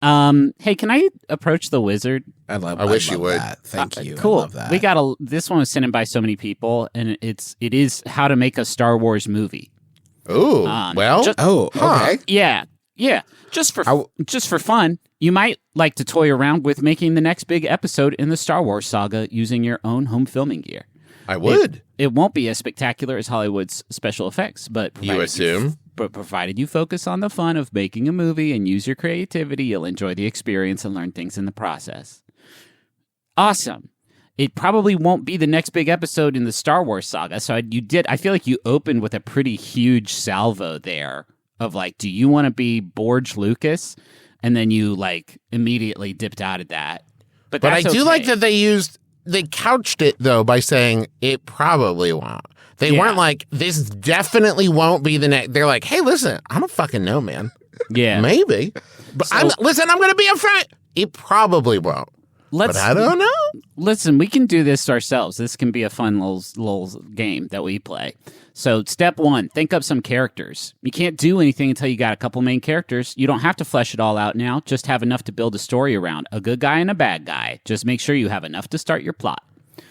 Hey, can I approach the wizard? I wish you would. That. Thank you. Cool. I love that. We got this one was sent in by so many people, and it is how to make a Star Wars movie. Ooh, okay. Yeah. Just for fun, you might like to toy around with making the next big episode in the Star Wars saga using your own home filming gear. I would. It won't be as spectacular as Hollywood's special effects, but You assume? But provided you focus on the fun of making a movie and use your creativity, you'll enjoy the experience and learn things in the process. Awesome. It probably won't be the next big episode in the Star Wars saga. So I feel like you opened with a pretty huge salvo there of like, do you want to be George Lucas? And then you like immediately dipped out of that. But I do like that they couched it though by saying it probably won't. They weren't like, this definitely won't be the next. They're like, hey, listen, I don't fucking know, man. Yeah. Maybe. But I'm going to be upfront. It probably won't. But I don't know. Listen, we can do this ourselves. This can be a fun little game that we play. So step 1, think up some characters. You can't do anything until you got a couple main characters. You don't have to flesh it all out now. Just have enough to build a story around. A good guy and a bad guy. Just make sure you have enough to start your plot.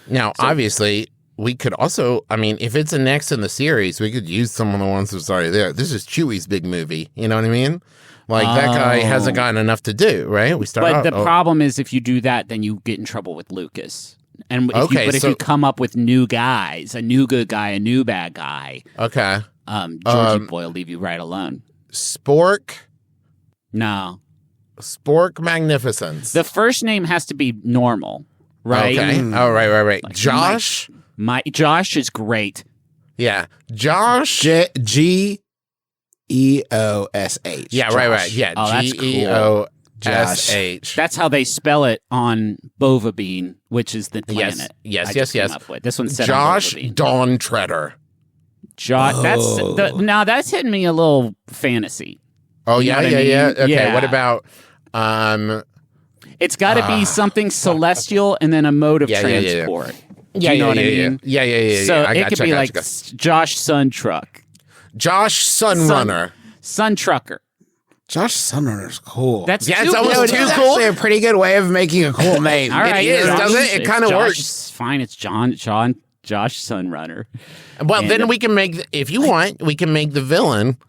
Now, obviously, we could also, if it's a next in the series, we could use some of the ones that's already there. This is Chewie's big movie. You know what I mean? Like, that guy hasn't gotten enough to do, right? But the problem is if you do that, then you get in trouble with Lucas. And if you come up with new guys, a new good guy, a new bad guy, okay, Georgie Boy will leave you right alone. Spork? No. Spork Magnificence. The first name has to be normal, right? Okay. Oh, right. Like Josh? Josh is great. Yeah. Josh? Geosh. Yeah, right. Yeah, Geosh. That's how they spell it on Bovabine, which is the planet. Yes. This one's set Josh on Bovabine. Dawn Treader. Josh. Now that's hitting me a little fantasy. Oh, You know yeah. what I mean? Okay, Yeah. what about It's got to be something celestial and then a mode of transport. Yeah, you know what I mean? Yeah. So I it could be like Josh Sun Truck. Josh Sunrunner. Sun Trucker. Josh Sunrunner's cool. That's it's too almost good. too It's cool. actually a pretty good way of making a cool name. All right, It is, doesn't it? It kind of works. It's fine. It's Josh Sunrunner. Well, then we can make, if you want, we can make the villain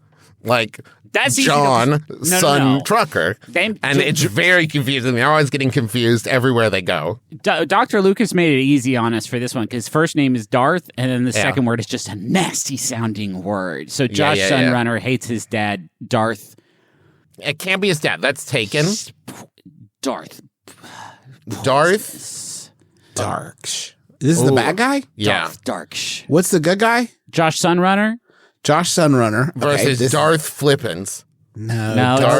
like That's easy John No. Trucker. And it's very confusing. They're always getting confused everywhere they go. Dr. Lucas made it easy on us for this one because first name is Darth, and then the second word is just a nasty sounding word. So Josh Sunrunner hates his dad, Darth. It can't be his dad. That's taken. Darth. Darth. Darksh. This is the bad guy? Yeah. Darksh. What's the good guy? Josh Sunrunner? Josh Sunrunner. Versus Darth Flippins. No,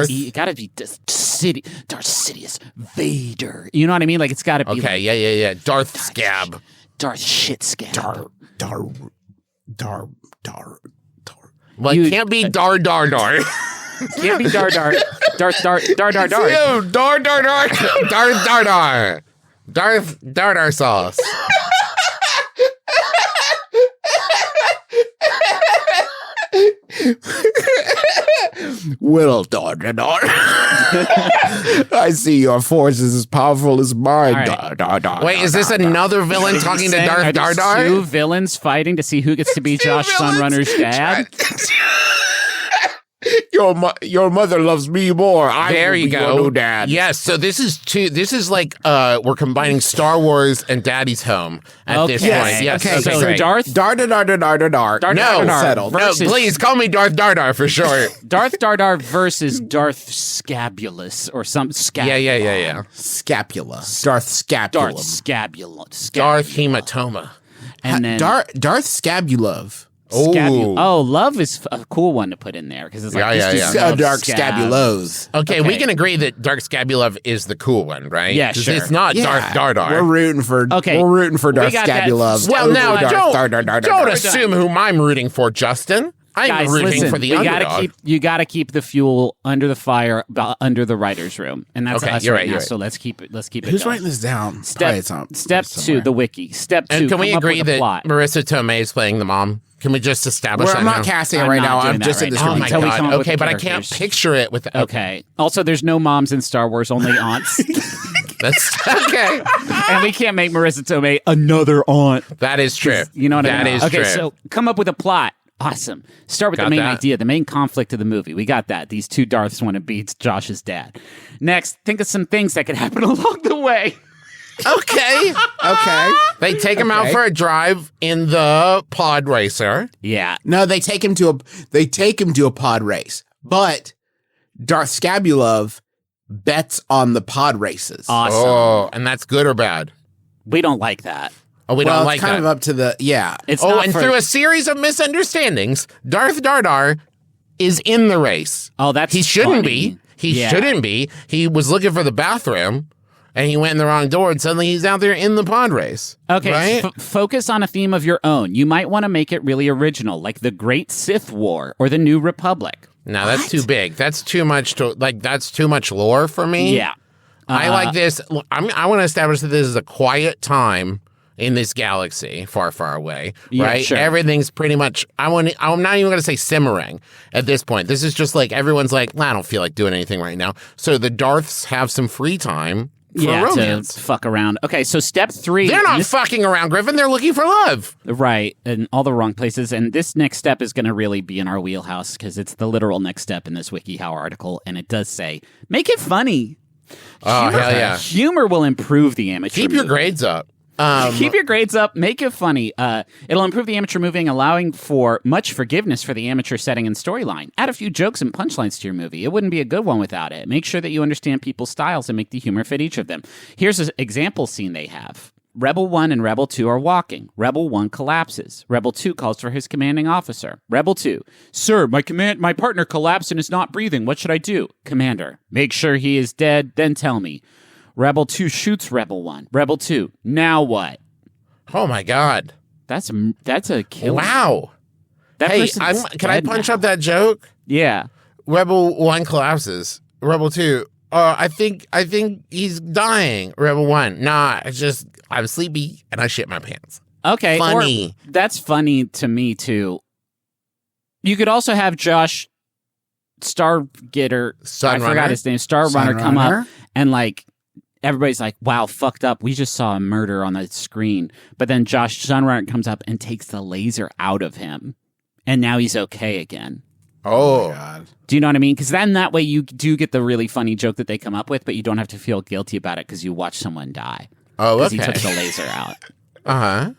it gotta be Darth Sidious Vader. You know what I mean? Like it's gotta be. Okay, yeah. Darth Scab. Darth Shit Scab. Well, it can't be Dar. Can't be Dar. Darth Dar. Ew, Dar. Darth Dar sauce. Whittle Dar. I see your force is as powerful as mine. All right. Dar. Wait, is this another villain talking to Darth Dar? Two villains fighting to see who gets to be Josh Sunrunner's dad. Your mother loves me more. There you go. Your new dad. Yes, so this is like we're combining Star Wars and Daddy's Home at this point. Yes. Okay, So great. Darth Dar. No, settled. No, please call me Darth Dar for short. Darth Dar versus Darth Scabulous or some scabula. Yeah. Scapula. Darth Scapula. Darth Scabula. Darth Hematoma. And then Darth Scabulove. Love is a cool one to put in there because it's like Dark Scabulose. Okay, we can agree that Darth Scabulov is the cool one, right? Yeah, sure. It's not Darth Dar. We're rooting for Darth got that. Scabulove. Well, now Darth don't assume whom I'm rooting for, Justin. I'm Guys, rooting listen, for the we underdog. you gotta keep the fuel under the fire, under the writer's room, and that's Okay, us you're right right, now. you're right. So let's keep it. Who's going. writing this down? Step Probably it's on step somewhere. 2, the wiki. Step 2, And can we come up agree with a that plot. Marissa Tomei is playing the mom? Can we just establish Well, that I'm not now? casting it I'm right not now. doing I'm that just right in the now. Oh my Until we come god! up with Okay, the but I can't characters. picture it with. Okay. Also, there's no moms in Star Wars, only aunts, That's okay. and we can't make Marissa Tomei another aunt. That is true. You know what I mean? That is okay, true. so come up with a plot. Awesome. Start with Got the main that. idea, the main conflict of the movie. We got that. These two Darths want to beat Josh's dad. Next, think of some things that could happen along the way. Okay. Okay. They take him out Okay. for a drive in the pod racer. Yeah. No, they take him to a pod race, but Darth Scabulov bets on the pod races. Awesome. Oh, and that's good or bad? We don't like that. Oh, we well, don't it's like kind that. of up to the It's Oh, not and for- through a series of misunderstandings, Darth Dardar is in the race. Oh, that's He shouldn't funny. be. He Yeah. shouldn't be. He was looking for the bathroom, and he went in the wrong door, and suddenly he's out there in the pod race. Okay, right? focus on a theme of your own. You might want to make it really original, like the Great Sith War or the New Republic. No, that's too big. That's too much. That's too much lore for me. Yeah. I like this. Look, I want to establish that this is a quiet time in this galaxy, far, far away. Yeah, right? sure. Everything's pretty much. I'm not even going to say simmering at this point. This is just like everyone's like, I don't feel like doing anything right now. So the Darths have some free time for romance. to fuck around. Okay, so step 3. They're not this- fucking around, Griffin. They're looking for love. Right, in all the wrong places. And this next step is going to really be in our wheelhouse because it's the literal next step in this WikiHow article. And it does say, make it funny. Oh, hell yeah. Humor will improve the amateur Keep your movie. grades up. Keep your grades up. Make it funny. It'll improve the amateur movie, allowing for much forgiveness for the amateur setting and storyline. Add a few jokes and punchlines to your movie. It wouldn't be a good one without it. Make sure that you understand people's styles and make the humor fit each of them. Here's an example scene they have. Rebel 1 and Rebel 2 are walking. Rebel 1 collapses. Rebel 2 calls for his commanding officer. Rebel 2, Sir, my partner collapsed and is not breathing. What should I do? Commander, make sure he is dead, then tell me. Rebel 2 shoots Rebel 1. Rebel 2, now what? Oh, my God. That's a kill. Wow. That Hey, person's can I dead punch now. up that joke? Yeah. Rebel 1 collapses. Rebel 2, I think he's dying. Rebel 1, nah, I'm sleepy and I shit my pants. Okay. Funny. Or, that's funny to me too. You could also have Josh Stargetter. I Sunrunner? forgot his name. Starrunner come Sunrunner? up and like everybody's like, "Wow, fucked up. We just saw a murder on the screen." But then Josh Sunrunner comes up and takes the laser out of him, and now he's okay again. Oh. God. Do you know what I mean? Because then that way you do get the really funny joke that they come up with, but you don't have to feel guilty about it because you watch someone die. Oh, Because okay. he took the laser out. Uh-huh.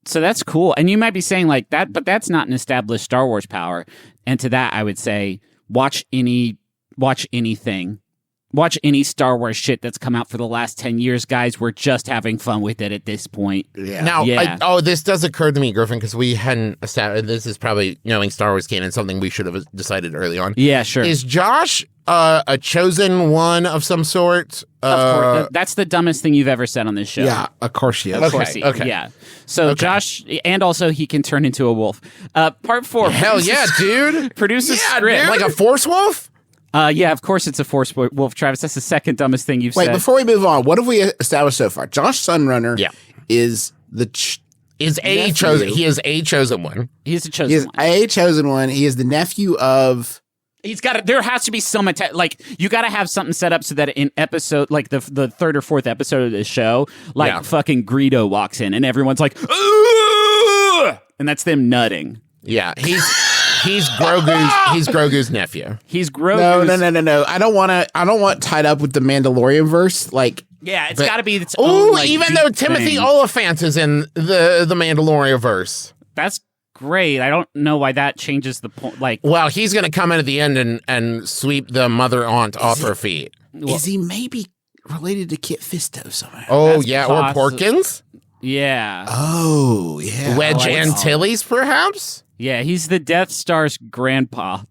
So that's cool. And you might be saying like that, but that's not an established Star Wars power. And to that, I would say watch anything. Watch any Star Wars shit that's come out for the last 10 years, guys. We're just having fun with it at this point. Yeah. Now, Yeah. this does occur to me, Griffin, because we hadn't established. This is probably knowing Star Wars canon, something we should have decided early on. Yeah, sure. Is Josh a chosen one of some sort? Of course, that's the dumbest thing you've ever said on this show. Yeah, of course she is. Of course he, okay. yeah. So Josh, and also he can turn into a wolf. Part 4. Hell yeah, dude! Produce a Yeah, script. dude. Like a force wolf. Yeah, of course it's a force wolf, Travis. That's the second dumbest thing you've Wait, said. before we move on, what have we established so far? Josh Sunrunner is the Is a nephew. chosen? He is a chosen one. He's a he chosen is one. a chosen one. He is the nephew of He's got. There has to be some like you got to have something set up so that in episode like the third or fourth episode of the show, like Yeah. fucking Greedo walks in and everyone's like, "Ugh!" And that's them nutting. Yeah, he's Grogu's nephew. He's Grogu's. No. I don't want tied up with the Mandalorian verse. Like Yeah, it's But- got to be its Oh, own. Like, even deep though Timothy thing. Oliphant is in the Mandalorian verse. That's great. I don't know why that changes the point. Like, Well, he's going to come in at the end and sweep the mother aunt off her feet. is he maybe related to Kit Fisto somehow? Oh, That's yeah, or possi- Porkins? yeah, Oh, yeah. Wedge Oh, Antilles, perhaps? yeah. He's the Death Star's grandpa.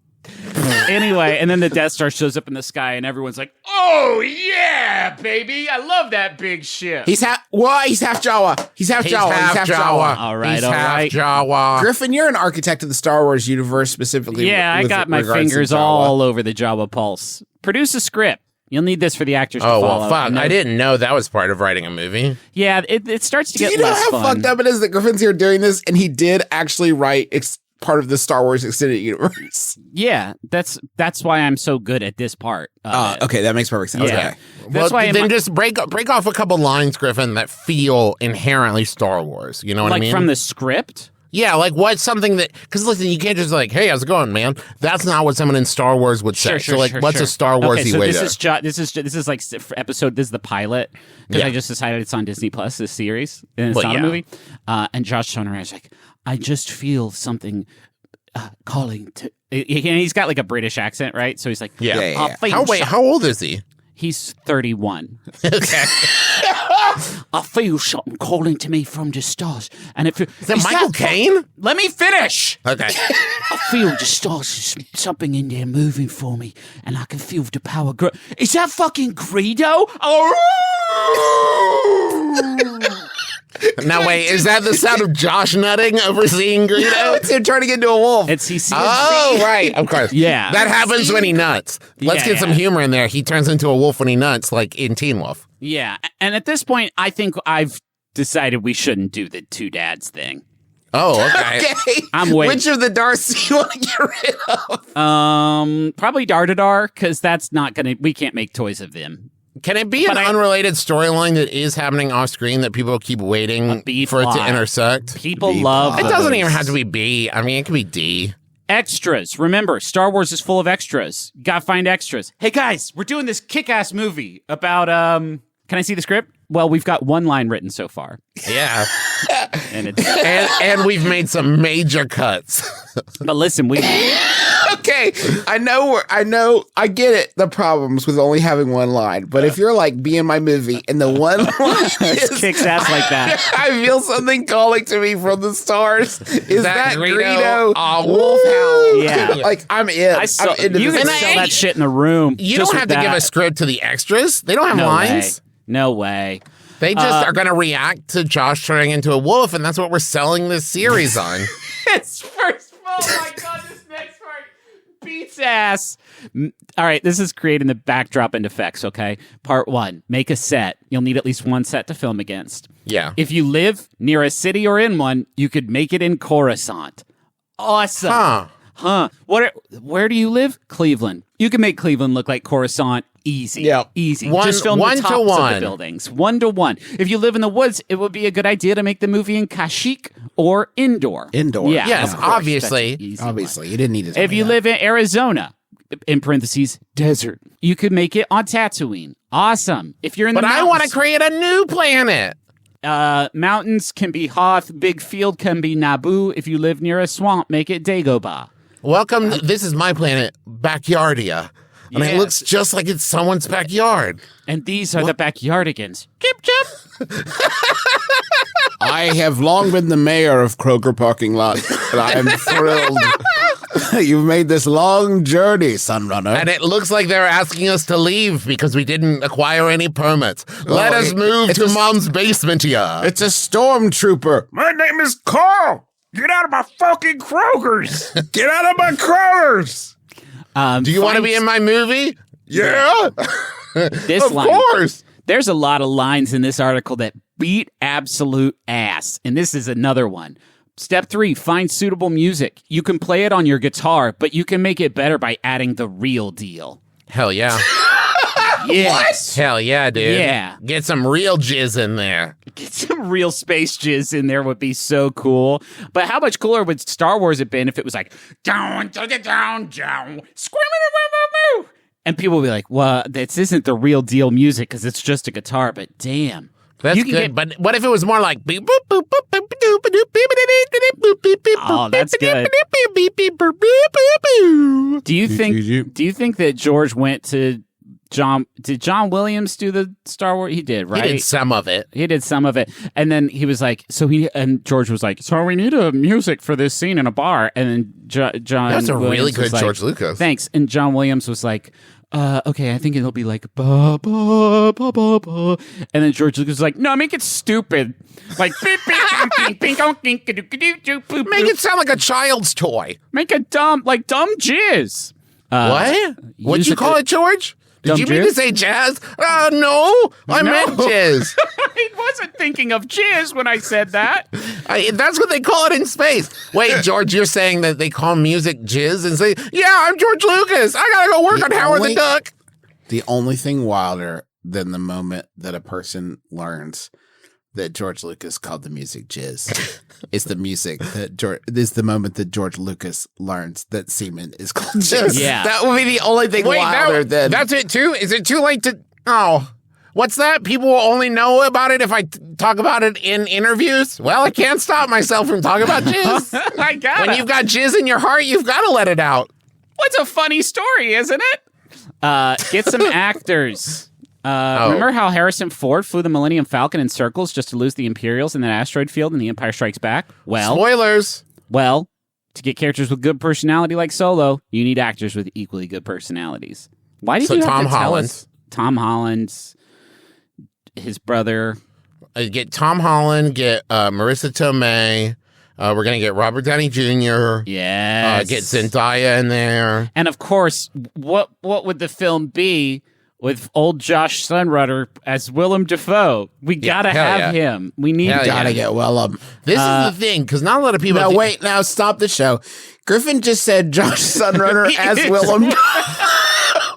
Anyway, and then the Death Star shows up in the sky, and everyone's like, "Oh yeah, baby! I love that big ship." He's half Jawa. He's half Jawa. All right, He's all half right. Jawa. Griffin, you're an architect of the Star Wars universe specifically. Yeah, I with got my regards to fingers Jawa. all over the Jawa pulse. Produce a script. You'll need this for the actors to Oh, follow. well, fuck. And I didn't know that was part of writing a movie. Yeah, it starts to Do get you know less how fun. fucked up it is that Griffin's here doing this, and he did actually write part of the Star Wars extended universe? Yeah, that's why I'm so good at this part. Okay, that makes perfect sense. Yeah. Okay. That's why then just break off a couple lines, Griffin, that feel inherently Star Wars. You know what I like mean? from the script. Yeah, like what's something that... Because listen, you can't just like, hey, how's it going, man? That's not what someone in Star Wars would say. What's a Star Warsy so way this to... is this is like episode. This is the pilot because Yeah. I just decided it's on Disney Plus. This series and it's Well, not yeah. a movie. And Josh Sunrunner is like, I just feel something calling to. He's got like a British accent, right? So he's like, Yeah. I feel How old is he? He's 31. Okay. I feel something calling to me from the stars, and it Is that Michael Caine? Let me finish. Okay. I feel the stars, something in there moving for me, and I can feel the power grow. Is that fucking Greedo? Oh! Now wait, is that the sound of Josh nutting overseeing Greedo? No, it's him turning into a wolf. It's he sees. Oh, right. Of course. Yeah. That happens when he nuts. Let's get some humor in there. He turns into a wolf when he nuts, like in Teen Wolf. Yeah, and at this point, I think I've decided we shouldn't do the two dads thing. Oh, okay. Okay. I'm waiting. Which of the Darths do you want to get rid of? Probably Dar, because that's not gonna. We can't make toys of them. Can it be an unrelated storyline that is happening off screen that people keep waiting for it to plot. intersect? People love. It doesn't those. even have to be B. I mean, it could be D. Extras. Remember, Star Wars is full of extras. You gotta find extras. Hey guys, we're doing this kick-ass movie about Can I see the script? Well, we've got one line written so far. Yeah. And it's and we've made some major cuts. but listen, we Okay, I get it, the problems with only having one line. But if you're like, be in my movie, and the one line is, kicks ass like that. I feel something calling to me from the stars. Is that Greedo? Oh, Wolfhound? Yeah. Like, I'm in. I'm into you this. can sell that shit in the room. You just don't have with to give that. a script to the extras. They don't have No lines. way. No way. They just are going to react to Josh turning into a wolf, and that's what we're selling this series on. It's first. Oh my god, this next part beats ass. All right, this is creating the backdrop and effects, okay? Part 1, make a set. You'll need at least one set to film against. Yeah. If you live near a city or in one, you could make it in Coruscant. Awesome. Huh. Where do you live? Cleveland. You can make Cleveland look like Coruscant. Easy. Yeah. Easy. One- Just film one the to tops of one. the buildings. 1-to-1. If you live in the woods, it would be a good idea to make the movie in Kashyyyk or indoor. Indoor. Yeah. Yes, of course. obviously. That's an easy one. Obviously, you didn't need to tell If me you that. live in Arizona, in parentheses, desert, you could make it on Tatooine. Awesome. If you're in But the I want to mountains, create a new planet. mountains can be Hoth, big field can be Naboo. If you live near a swamp, make it Dagobah. Welcome. This is my planet, Backyardia. And it Yes. looks just like it's someone's backyard. And these are the backyardigans. Chip, chip. I have long been the mayor of Kroger parking lot, and I am thrilled. You've made this long journey, Sunrunner. And it looks like they're asking us to leave because we didn't acquire any permits. Let us move it's to a- Mom's basement here. It's a stormtrooper. My name is Carl. Get out of my fucking Kroger's. Get out of my Kroger's. Do you want to be in my movie? Yeah. This Of line? course. There's a lot of lines in this article that beat absolute ass, and this is another one. Step 3, find suitable music. You can play it on your guitar, but you can make it better by adding the real deal. Hell yeah. Yes. Hell yeah, dude. Yeah. Get some real jizz in there. Get some real space jizz in there would be so cool. But how much cooler would Star Wars have been if it was like, down, down, down, down, screaming, and people would be like, well, this isn't the real deal music because it's just a guitar, but damn. That's You can good. get- But what if it was more like beep, boop, boop, boop, boop, boop, boop, boop, beep, beep, beep, boop, beep, beep, Oh, boop, that's beep, good. beep, beep, beep, beep, boop, beep, beep, boop. Do you think that George went to did John Williams do the Star Wars? He did, right? He did some of it. He did some of it. And then he was like, and George was like, so we need a music for this scene in a bar. And then John That's a Williams really good was like, George Lucas. Thanks. And John Williams was like, okay, I think it'll be like ba ba ba ba ba. And then George Lucas was like, no, make it stupid. Like beep beep beep beep beep beep beep. Make it sound like a child's toy. Make a dumb jizz. What? What'd you call it, George? Did Dumb you mean jizz? to say jazz? No, I meant jizz. I wasn't thinking of jizz when I said that. That's what they call it in space. Wait, George, you're saying that they call music jizz and say, yeah, I'm George Lucas. I gotta go work on Howard the Duck. The only thing wilder than the moment that a person learns that George Lucas called the music jizz is the moment that George Lucas learns that semen is called jizz. Yeah. That would be the only thing wilder than that's it too? Is it too late to... Oh, what's that? People will only know about it if I talk about it in interviews? Well, I can't stop myself from talking about jizz. I got it. When you've got jizz in your heart, you've got to let it out. What's a funny story, isn't it? Get some actors. Remember how Harrison Ford flew the Millennium Falcon in circles just to lose the Imperials in that asteroid field in The Empire Strikes Back? Well, Spoilers. Well, to get characters with good personality like Solo, you need actors with equally good personalities. Why did you have Tom to tell Holland. us Tom Holland's his brother? Get Tom Holland, get Marissa Tomei. We're going to get Robert Downey Jr. Yes. Get Zendaya in there. And of course, what would the film be with old Geosh Sunrunner as Willem Dafoe? We gotta have him. We need gotta get Willem. This is the thing, because not a lot of people... No, wait, now stop the show. Griffin just said Geosh Sunrunner as Willem.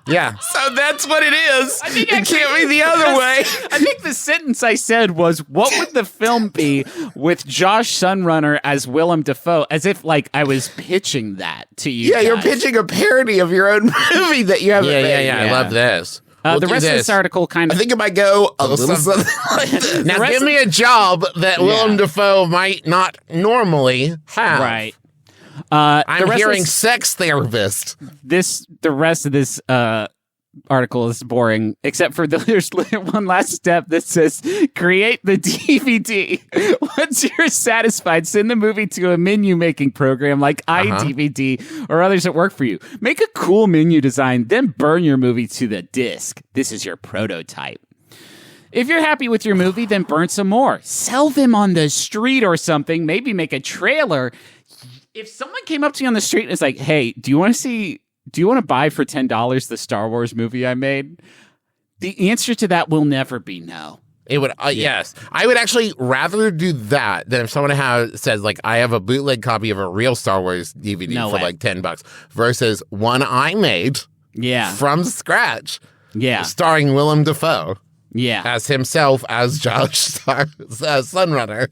Yeah. So that's what it is. It can't be the other way. I think the sentence I said was, what would the film be with Geosh Sunrunner as Willem Dafoe? As if, like, I was pitching that to you. Yeah, you're pitching a parody of your own movie that you haven't made. Yeah. I love this. We'll the rest of this article kind I of... think it might go a little something like this. Now, give me a job that Willem Dafoe might not normally have. Right. I'm hearing sex therapist. The rest of this article is boring, except for there's one last step that says create the DVD. Once you're satisfied, send the movie to a menu making program like iDVD or others that work for you. Make a cool menu design, then burn your movie to the disc. This is your prototype. If you're happy with your movie, then burn some more. Sell them on the street or something. Maybe make a trailer. If someone came up to you on the street and was like, hey, do you want to buy for $10 the Star Wars movie I made? The answer to that will never be no. It would, yes. I would actually rather do that than if someone says, like, I have a bootleg copy of a real Star Wars DVD for like $10 versus one I made from scratch. Yeah. Starring Willem Dafoe. Yeah. As himself, as Geosh Sunrunner.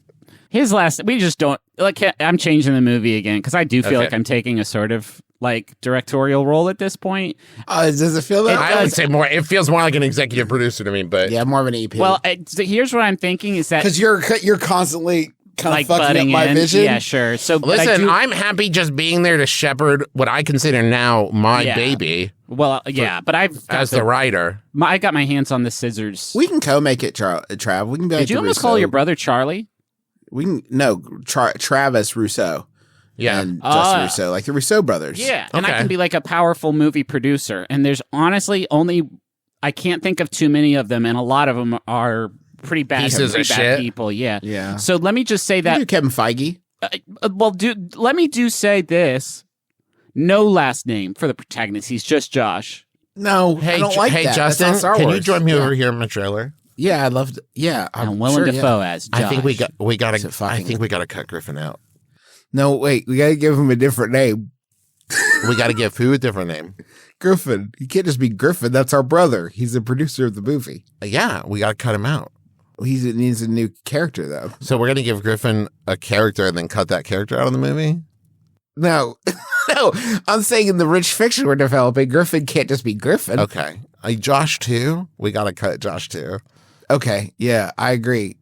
His last, we just don't, like, I'm changing the movie again because I do feel like I'm taking a sort of, like, directorial role at this point. Does it feel that? I would say more, it feels more like an executive producer to me, but. Yeah, more of an EP. Well, so here's what I'm thinking is that. Because you're constantly kind like of fucking up my vision. Yeah, sure. So listen, I'm happy just being there to shepherd what I consider now my baby. Well, yeah, but I've got as the writer. I got my hands on the scissors. We can co-make it, Trav. We can be like Did you almost call your brother Charlie? We can Travis Rousseau. Yeah. And Justin Rousseau, like the Rousseau brothers. Yeah. And I can be like a powerful movie producer. And there's honestly I can't think of too many of them. And a lot of them are pretty bad, pieces of shit people. Yeah. Yeah. So let me just say that. Kevin Feige. Let me say this. No last name for the protagonist. He's just Josh. No, I don't like that. Justin, can you join me over here in my trailer? Yeah, I'd love to. Yeah, I'm Willem Dafoe as Josh. I think we gotta cut Griffin out. No, wait, we gotta give him a different name. We gotta give who a different name? Griffin. He can't just be Griffin. That's our brother. He's the producer of the movie. Yeah, we gotta cut him out. He needs a new character though. So we're gonna give Griffin a character and then cut that character out of the movie? No. No, I'm saying in the rich fiction we're developing, Griffin can't just be Griffin. Okay. Josh too? We gotta cut Josh too. Okay, yeah, I agree.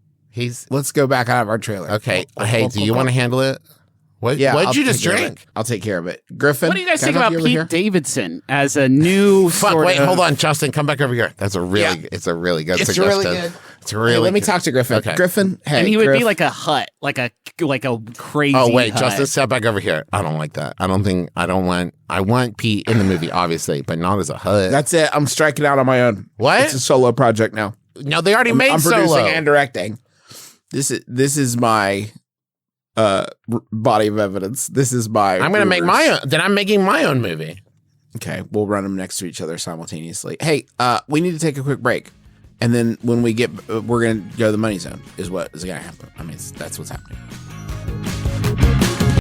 Let's go back out of our trailer. Okay. Hey, do you want to handle it? What? Yeah, What'd I'll you just take care of drink? it. I'll take care of it. Griffin, What do you guys can I think talk about to you over Pete here? Davidson as a new Fuck! sort Wait, of... hold on, Justin. Come back over here. That's a really. Yeah. It's a really good It's suggestion. really good. It's really. Hey, let me good. talk to Griffin. Okay. Griffin, hey, and he would Griff. be like a hut, like a crazy Oh wait, hut. Justin, step back over here. I don't like that. I want Pete in the movie, obviously, but not as a HUD. That's it. I'm striking out on my own. What? It's a solo project now. No, they already made I'm Solo. producing and directing. This is my body of evidence. This is my. I'm going to make rumors. my own. Then I'm making my own movie. Okay, we'll run them next to each other simultaneously. Hey, we need to take a quick break, and then when we get, we're going to go to the money zone. Is what is going to happen. I mean, that's what's happening.